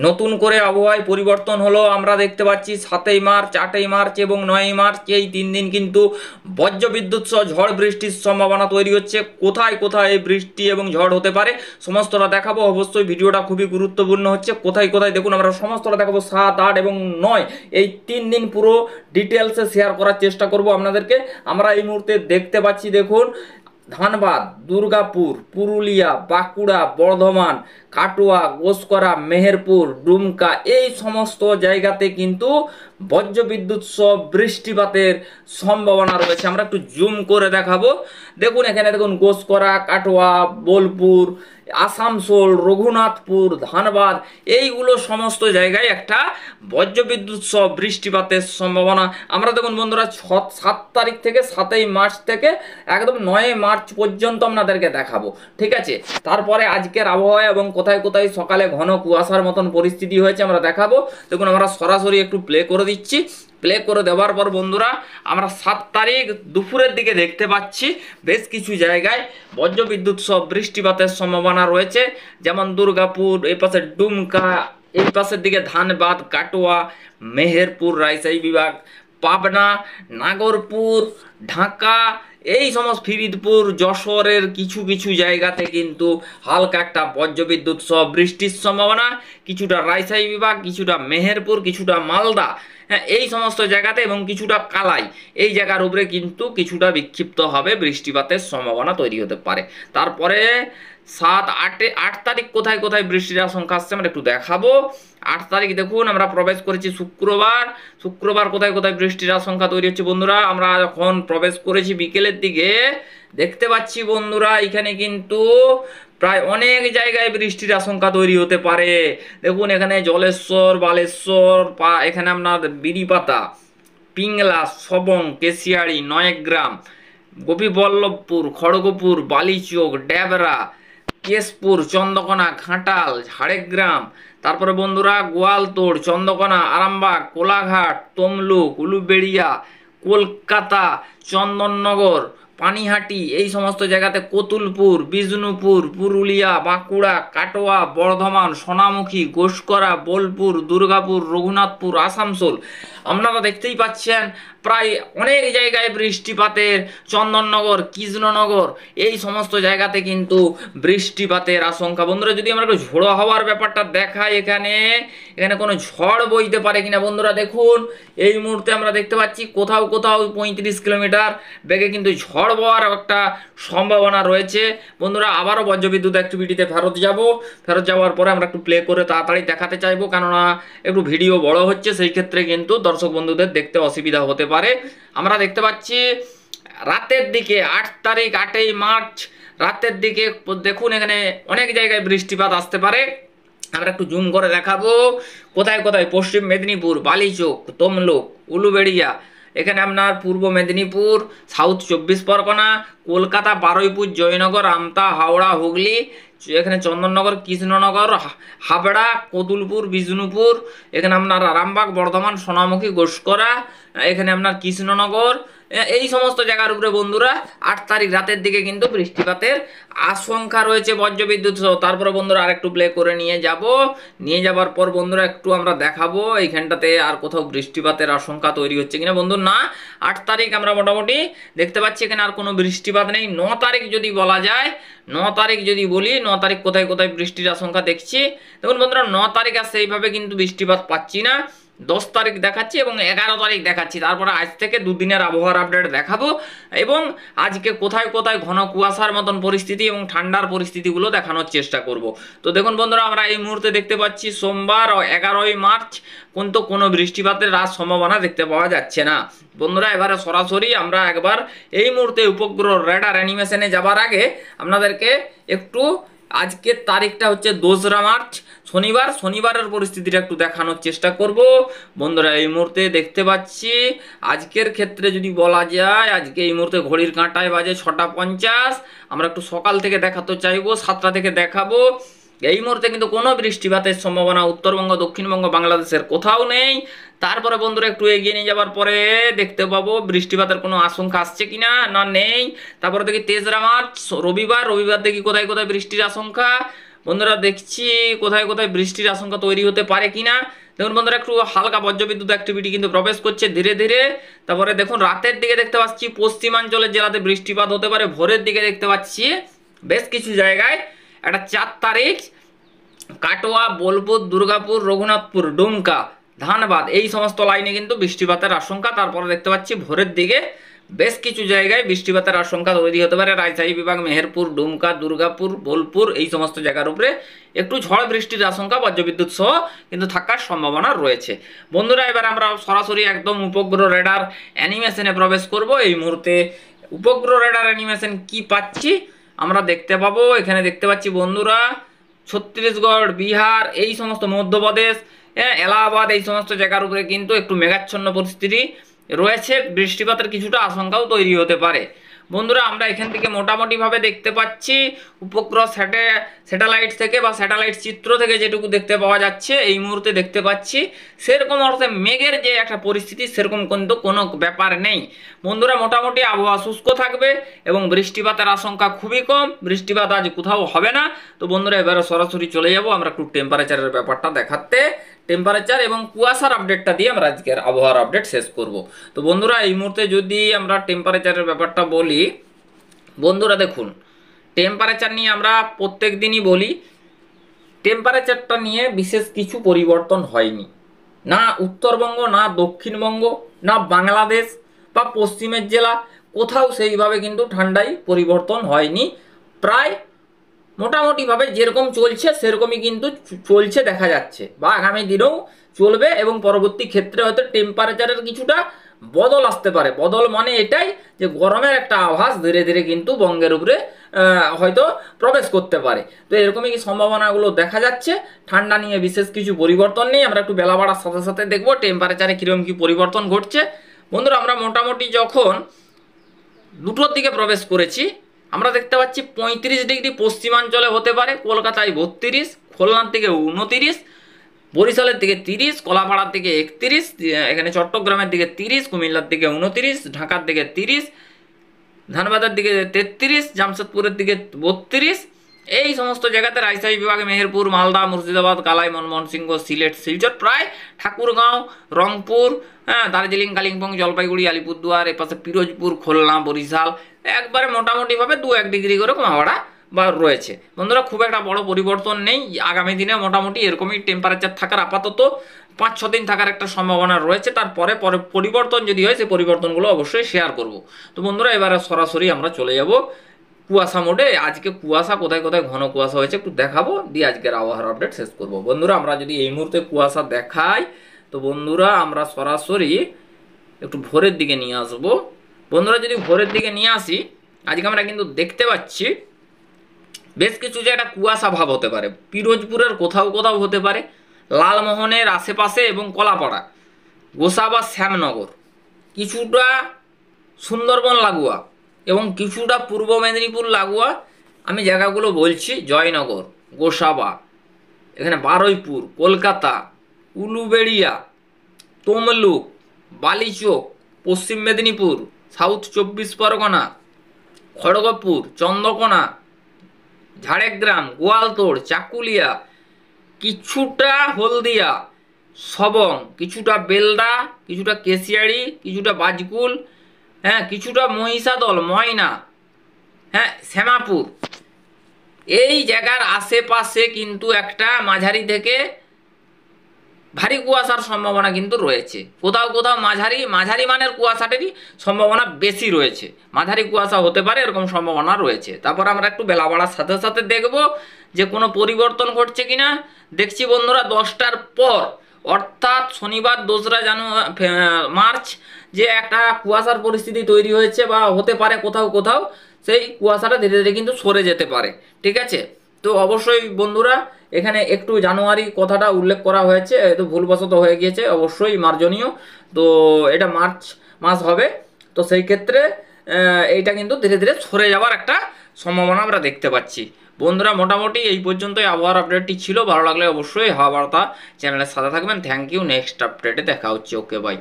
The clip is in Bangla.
নতুন করে আবহাওয়ায় পরিবর্তন হলো। আমরা দেখতে পাচ্ছি 7ই মার্চ, 8ই মার্চ এবং 9ই মার্চ এই 3 দিন কিন্তু বজ্রবিদ্যুৎ সহ ঝড় বৃষ্টির সম্ভাবনা তৈরি হচ্ছে। কোথায় কোথায় এই বৃষ্টি এবং ঝড় হতে পারে সমস্তটা দেখাবো। অবশ্যই ভিডিওটা খুবই গুরুত্বপূর্ণ হচ্ছে। কোথায় কোথায় দেখুন আমরা সমস্তটা দেখাবো। 7, 8 এবং 9 এই 3 দিন পুরো ডিটেলসে শেয়ার করার চেষ্টা করব আপনাদেরকে। আমরা এই মুহূর্তে দেখতে পাচ্ছি, দেখুন, ধানবাদ, দুর্গাপুর, পুরুলিয়া, বাঁকুড়া, বর্ধমান, কাটোয়া, গোসকরা, মেহেরপুর, ডুমকা এই সমস্ত জায়গাতে কিন্তু বজ্রবিদ্যুৎ সহ বৃষ্টিপাতের সম্ভাবনা রয়েছে। আমরা একটু জুম করে দেখাবো। দেখুন এখানে দেখুন গোসকরা, কাটোয়া, বোলপুর, আসানসোল, রঘুনাথপুর, ধানবাদ এইগুলো সমস্ত জায়গায় একটা বজ্রবিদ্যুৎ সহ বৃষ্টিপাতের সম্ভাবনা। আমরা দেখুন বন্ধুরা 7 তারিখ থেকে 7ই মার্চ থেকে একদম 9ই মার্চ পর্যন্ত আপনাদেরকে দেখাবো, ঠিক আছে। তারপরে আজকের আবহাওয়া এবং কোথায় কোথায় সকালে ঘন কুয়াশার মতন পরিস্থিতি হয়েছে আমরা দেখাবো। দেখুন আমরা সরাসরি একটু প্লে করে দিচ্ছি। প্লে করে দেওয়ার পর বন্ধুরা আমরা 7 তারিখ দুপুরের দিকে দেখতে পাচ্ছি বেশ কিছু জায়গায় বজ্রবিদ্যুৎ সহ বৃষ্টিপাতের সম্ভাবনা রয়েছে, যেমন দুর্গাপুর, এই পাশে ডুমকা, এই পাশের দিকে ধানবাদ, কাটোয়া, মেহেরপুর, রাজশাহী বিভাগ, পাবনা, নাগরপুর, ঢাকা, এই সমস্ত ফরিদপুর, যশোরের কিছু কিছু জায়গাতে কিন্তু হালকা একটা বজ্রবিদ্যুৎ সহ বৃষ্টির সম্ভাবনা। কিছুটা রাজশাহী বিভাগ, কিছুটা মেহেরপুর, কিছুটা মালদা, হ্যাঁ এই সমস্ত জায়গাতে এবং কিছুটা কালাই এই জায়গার উপরে কিন্তু কিছুটা বিক্ষিপ্তভাবে বৃষ্টিপাতের সম্ভাবনা তৈরি হতে পারে। তারপরে 7, 8 তারিখ কোথায় কোথায় বৃষ্টির আশঙ্কা আসছে আমরা একটু দেখাবো। 8 তারিখ দেখুন আমরা প্রবেশ করেছি শুক্রবার। শুক্রবার কোথায় কোথায় বৃষ্টির আশঙ্কা তৈরি হচ্ছে বন্ধুরা আমরা যখন প্রবেশ করেছি বিকেলের দিকে দেখতে পাচ্ছি বন্ধুরা এখানে কিন্তু প্রায় অনেক জায়গায় বৃষ্টির আশঙ্কা তৈরি হতে পারে। দেখুন এখানে জলেশ্বর, বালেশ্বর, এখানে আপনার বিড়িপাতা, পিংলা, সবং, কেশিয়াড়ি, নয়গ্রাম, গোপীবল্লভপুর, খড়গপুর, বালিচক, ড্যাবরা, কেশপুর, চন্দ্রকোনা, ঘাটাল, ঝাড়গ্রাম, তারপরে বন্ধুরা গোয়ালতোড়, চন্দ্রকোনা, আরামবাগ, কোলাঘাট, তমলুক, উলুবেড়িয়া, কলকাতা, চন্দননগর, পানিহাটি এই সমস্ত জায়গাতে, কতুলপুর, বিষ্ণুপুর, পুরুলিয়া, বাঁকুড়া, কাটোয়া, বর্ধমান, সোনামুখী, গোসকরা, বোলপুর, দুর্গাপুর, রঘুনাথপুর, আসানসোল আপনারা দেখতেই পাচ্ছেন প্রায় অনেক জায়গায় বৃষ্টিপাতের, চন্দননগর, কৃষ্ণনগর এই সমস্ত জায়গাতে কিন্তু বৃষ্টিপাতের আশঙ্কা। বন্ধুরা যদি আমরা একটু ঝোড়ো হওয়ার ব্যাপারটা দেখাই, এখানে এখানে কোনো ঝড় বইতে পারে কিনা বন্ধুরা দেখুন এই মুহূর্তে আমরা দেখতে পাচ্ছি কোথাও কোথাও 35 কিলোমিটার বেগে কিন্তু ঝড় বওয়ার একটা সম্ভাবনা রয়েছে। বন্ধুরা আবারও বজ্রবিদ্যুৎ অ্যাক্টিভিটিতে ফেরত যাওয়ার পরে আমরা একটু প্লে করে তাড়াতাড়ি দেখাতে চাইবো, কেননা একটু ভিডিও বড় হচ্ছে, সেই ক্ষেত্রে কিন্তু দর্শক বন্ধুদের দেখতে অসুবিধা হতে পারে। আমরা দেখতে পাচ্ছি রাতের দিকে 8 তারিখ 8ই মার্চ রাতের দিকে দেখুন এখানে অনেক জায়গায় বৃষ্টিপাত আসতে পারে। আমরা একটু জুম করে দেখাবো কোথায় কোথায়। পশ্চিম মেদিনীপুর, বালিচক, তমলুক, উলুবেড়িয়া, এখানে আপনার পূর্ব মেদিনীপুর, সাউথ 24 পরগনা, কলকাতা, বারুইপুর, জয়নগর, আমতা, হাওড়া, হুগলি, এখানে চন্দননগর, কৃষ্ণনগর, হাবড়া, কতুলপুর, বিষ্ণুপুর, এখানে আপনার আরামবাগ, বর্ধমান, সোনামুখী, গোসকরা, এখানে আপনার কৃষ্ণনগর এই সমস্ত জায়গার উপরে বন্ধুরা 8 তারিখ রাতের দিকে কিন্তু বৃষ্টিপাতের আশঙ্কা রয়েছে বজ্রবিদ্যুৎ সহ। তারপরে বন্ধুরা আরেকটু প্লে করে নিয়ে যাবার পর বন্ধুরা একটু আমরা দেখাবো এইখানটাতে আর কোথাও বৃষ্টিপাতের আশঙ্কা তৈরি হচ্ছে কিনা। বন্ধু না, 8 তারিখ আমরা মোটামুটি দেখতে পাচ্ছি এখানে আর কোনো বৃষ্টিপাত নেই। 9 তারিখ যদি বলা যায়, 9 তারিখ যদি বলি, 9 তারিখ কোথায় কোথায় বৃষ্টির আশঙ্কা দেখছি দেখুন বন্ধুরা 9 তারিখ আর সেইভাবে কিন্তু বৃষ্টিপাত পাচ্ছি না। 10 তারিখ দেখাচ্ছি এবং 11 তারিখ দেখাচ্ছি। তারপরে আজ থেকে দুদিনের আবহাওয়ার আপডেট দেখাবো এবং আজকে কোথায় কোথায় ঘন কুয়াশার মতন পরিস্থিতি এবং ঠান্ডার পরিস্থিতিগুলো দেখানোর চেষ্টা করব। তো দেখুন বন্ধুরা আমরা এই মুহূর্তে দেখতে পাচ্ছি সোমবার 11ই মার্চ কিন্তু কোনো বৃষ্টিপাতের সম্ভাবনা দেখতে পাওয়া যাচ্ছে না। বন্ধুরা এবারে সরাসরি আমরা একবার এই মুহূর্তে উপগ্রহ রেডার অ্যানিমেশনে যাবার আগে আপনাদেরকে একটু আজকের তারিখটা হচ্ছে 2রা মার্চ শনিবারের পরিস্থিতিটা একটু দেখানোর চেষ্টা করব। বন্ধুরা এই মুহূর্তে দেখতে পাচ্ছি আজকের ক্ষেত্রে যদি বলা যায়, আজকে এই মুহূর্তে ঘড়ির কাঁটায় বাজে 6টা 50। আমরা একটু সকাল থেকে দেখাতে চাইবো, 7টা থেকে দেখাবো। এই মুহূর্তে কিন্তু কোনো বৃষ্টিপাতের সম্ভাবনা উত্তরবঙ্গ, দক্ষিণবঙ্গ, বাংলাদেশের কোথাও নেই। তারপরে বন্ধুরা একটু এগিয়ে নিয়ে যাবার পরে দেখতে পাবো বৃষ্টিপাতের কোনো আশঙ্কা আসছে কিনা, না নেই। তারপরে দেখি 3রা মার্চ রবিবার দেখি কোথায় কোথায় বৃষ্টির আশঙ্কা। বন্ধুরা দেখছি কোথায় কোথায় বৃষ্টির আশঙ্কা তৈরি হতে পারে কিনা। দেখুন বন্ধুরা একটু হালকা বজ্রবিদ্যুৎ অ্যাক্টিভিটি কিন্তু প্রবেশ করছে ধীরে ধীরে। তারপরে দেখুন রাতের দিকে দেখতে পাচ্ছি পশ্চিমাঞ্চলের জেলাতে বৃষ্টিপাত হতে পারে। ভোরের দিকে দেখতে পাচ্ছি বেশ কিছু জায়গায় একটা 4 তারিখ কাটোয়া, বোলপুর, দুর্গাপুর, রঘুনাথপুর, ডুমকা, ধানবাদ এই সমস্ত লাইনে কিন্তু বৃষ্টিপাতের আশঙ্কা। তারপরে দেখতে পাচ্ছি ভোরের দিকে বেশ কিছু জায়গায় বৃষ্টিপাতের আশঙ্কা তৈরি হতে পারে। রাজশাহী বিভাগ, মেহেরপুর, ডুমকা, দুর্গাপুর, বোলপুর এই সমস্ত জায়গার উপরে একটু ঝড় বৃষ্টির আশঙ্কা বজ্রবিদ্যুৎ সহ কিন্তু থাকার সম্ভাবনা রয়েছে। বন্ধুরা এবার আমরা সরাসরি একদম উপগ্রহ রেডার অ্যানিমেশনে প্রবেশ করব। এই মুহূর্তে উপগ্রহ রেডার অ্যানিমেশন কি পাচ্ছি আমরা দেখতে পাবো। এখানে দেখতে পাচ্ছি বন্ধুরা ছত্তিশগড়, বিহার এই সমস্ত, মধ্যপ্রদেশ, এলাহাবাদ এই সমস্ত জায়গার উপরে কিন্তু একটু মেঘাচ্ছন্ন পরিস্থিতি রয়েছে। বৃষ্টিপাতের কিছুটা আশঙ্কাও তৈরি হতে পারে। বন্ধুরা আমরা এখান থেকে মোটামুটিভাবে দেখতে পাচ্ছি উপগ্রহ স্যাটেলাইট থেকে বা স্যাটেলাইট চিত্র থেকে যেটুকু দেখতে পাওয়া যাচ্ছে এই মুহূর্তে দেখতে পাচ্ছি সেরকম অর্থে মেঘের যে একটা পরিস্থিতি সেরকম কিন্তু কোনো ব্যাপার নেই। বন্ধুরা মোটামুটি আবহাওয়া শুষ্ক থাকবে এবং বৃষ্টিপাতের আশঙ্কা খুবই কম। বৃষ্টিপাত আজ কোথাও হবে না। তো বন্ধুরা এবারে সরাসরি চলে যাব আমরা একটু টেম্পারেচারের ব্যাপারটা দেখাতে। টেম্পারেচার এবং কুয়াশার আপডেটটা দিয়ে আমরা আজকের আবহাওয়ার আপডেট শেষ করব। তো বন্ধুরা এই মুহূর্তে যদি আমরা টেম্পারেচারের ব্যাপারটা বলি, বন্ধুরা দেখুন টেম্পারেচার নিয়ে আমরা প্রত্যেক দিনই বলি, টেম্পারেচারটা নিয়ে বিশেষ কিছু পরিবর্তন হয়নি। না উত্তরবঙ্গ, না দক্ষিণবঙ্গ, না বাংলাদেশ বা পশ্চিমের জেলা কোথাও সেইভাবে কিন্তু ঠান্ডায় পরিবর্তন হয়নি। প্রায় মোটামুটিভাবে যেরকম চলছে সেরকমই কিন্তু চলছে দেখা যাচ্ছে বা আগামী দিনেও চলবে এবং পরবর্তী ক্ষেত্রে হয়তো টেম্পারেচারের কিছুটা বদল আসতে পারে। বদল মানে এটাই যে গরমের একটা আভাস ধীরে ধীরে কিন্তু বঙ্গের উপরে হয়তো প্রবেশ করতে পারে। তো এরকমই কি সম্ভাবনাগুলো দেখা যাচ্ছে। ঠান্ডা নিয়ে বিশেষ কিছু পরিবর্তন নেই। আমরা একটু বেলা বাড়ার সাথে সাথে দেখবো টেম্পারেচারে কীরকম কী পরিবর্তন ঘটছে। বন্ধুরা আমরা মোটামুটি যখন দুটোর দিকে প্রবেশ করেছি আমরা দেখতে পাচ্ছি 35 ডিগ্রি পশ্চিমাঞ্চলে হতে পারে, কলকাতায় 32, খুলনার দিকে 29, বরিশালের দিকে 30, কলাপাড়ার দিকে 31, এখানে চট্টগ্রামের দিকে 30, কুমিল্লার দিকে 29, ঢাকার দিকে 30, ধানবাদের দিকে 33, জামশেদপুরের দিকে 32 এই সমস্ত জায়গাতে রাজশাহী বিভাগে মেহেরপুর, মালদা, মুর্শিদাবাদ, কালাই, ময়মনসিংহ, সিলেট, শিলচর, প্রায় ঠাকুরগাঁও, রংপুর, দার্জিলিং, কালিম্পং, জলপাইগুড়ি, আলিপুরদুয়ার, এপাশে পিরোজপুর, খুলনা, বরিশাল একবারে মোটামুটিভাবে 2-1 ডিগ্রি করে কমাবাড়া বা রয়েছে। বন্ধুরা খুব একটা বড় পরিবর্তন নেই। আগামী দিনে মোটামুটি এরকমই টেম্পারেচার থাকার আপাতত 5-6 দিন থাকার একটা সম্ভাবনা রয়েছে। তারপরে পরিবর্তন যদি হয় সেই পরিবর্তনগুলো অবশ্যই শেয়ার করব। তো বন্ধুরা এবারে সরাসরি আমরা চলে যাব কুয়াশা মোডে। আজকে কুয়াশা কোথায় কোথায় ঘন কুয়াশা হয়েছে একটু দেখাবো, দিয়ে আজকের আবহাওয়ার আপডেট শেষ করব। বন্ধুরা আমরা যদি এই মুহূর্তে কুয়াশা দেখাই তো বন্ধুরা আমরা সরাসরি একটু ভোরের দিকে নিয়ে আসবো। বন্ধুরা যদি ভোরের দিকে নিয়ে আসি আজকে আমরা কিন্তু দেখতে পাচ্ছি বেশ কিছু যে একটা কুয়াশা ভাব হতে পারে। পিরোজপুরের কোথাও কোথাও হতে পারে, লালমোহনের আশেপাশে এবং কলাপাড়া, গোসা বা শ্যামনগর, কিছুটা সুন্দরবন লাগোয়া এবং কিছুটা পূর্ব মেদিনীপুর লাগোয়া আমি জায়গাগুলো বলছি, জয়নগর, গোসাবা, এখানে বারুইপুর, কলকাতা, উলুবেড়িয়া, তমলুক, বালিচক, পশ্চিম মেদিনীপুর, সাউথ 24 পরগনা, খড়গপুর, চন্দ্রকোনা, ঝাড়গ্রাম, গোয়ালতোড়, চাকুলিয়া, কিছুটা হলদিয়া, সবং, কিছুটা বেলদা, কিছুটা কেশিয়াড়ি, কিছুটা বাজকুল, কিছুটা মহিষাদল, ময়না, শ্যামাপুর এই জায়গার আশেপাশে কিন্তু একটা মাঝারি থেকে ভারী কুয়াশার সম্ভাবনা কিন্তু রয়েছে। কোথাও কোথাও মাঝারি মানের কুয়াশাটারই সম্ভাবনা বেশি রয়েছে। মাঝারি কুয়াশা হতে পারে এরকম সম্ভাবনা রয়েছে। তারপর আমরা একটু বেলা বাড়ার সাথে সাথে দেখব যে কোনো পরিবর্তন ঘটছে কিনা। দেখছি বন্ধুরা 10টার পর অর্থাৎ শনিবার 2রা মার্চ যে একটা কুয়াশার পরিস্থিতি তৈরি হয়েছে বা হতে পারে কোথাও কোথাও, সেই কুয়াশাটা ধীরে ধীরে কিন্তু সরে যেতে পারে। ঠিক আছে, তো অবশ্যই বন্ধুরা এখানে একটু জানুয়ারি কথাটা উল্লেখ করা হয়েছে, তো ভুলবশত হয়ে গিয়েছে, অবশ্যই মার্জনীয়। তো এটা মার্চ মাস হবে, তো সেই ক্ষেত্রে এইটা কিন্তু ধীরে ধীরে সরে যাওয়ার একটা সম্ভাবনা আমরা দেখতে পাচ্ছি। বন্ধুরা মোটামুটি এই পর্যন্তই আবহাওয়ার আপডেটটি ছিল। ভালো লাগলে অবশ্যই হাওয়া বার্তা চ্যানেলের সাথে থাকবেন। Thank you. নেক্সট আপডেটে দেখা হচ্ছে। Okay bye.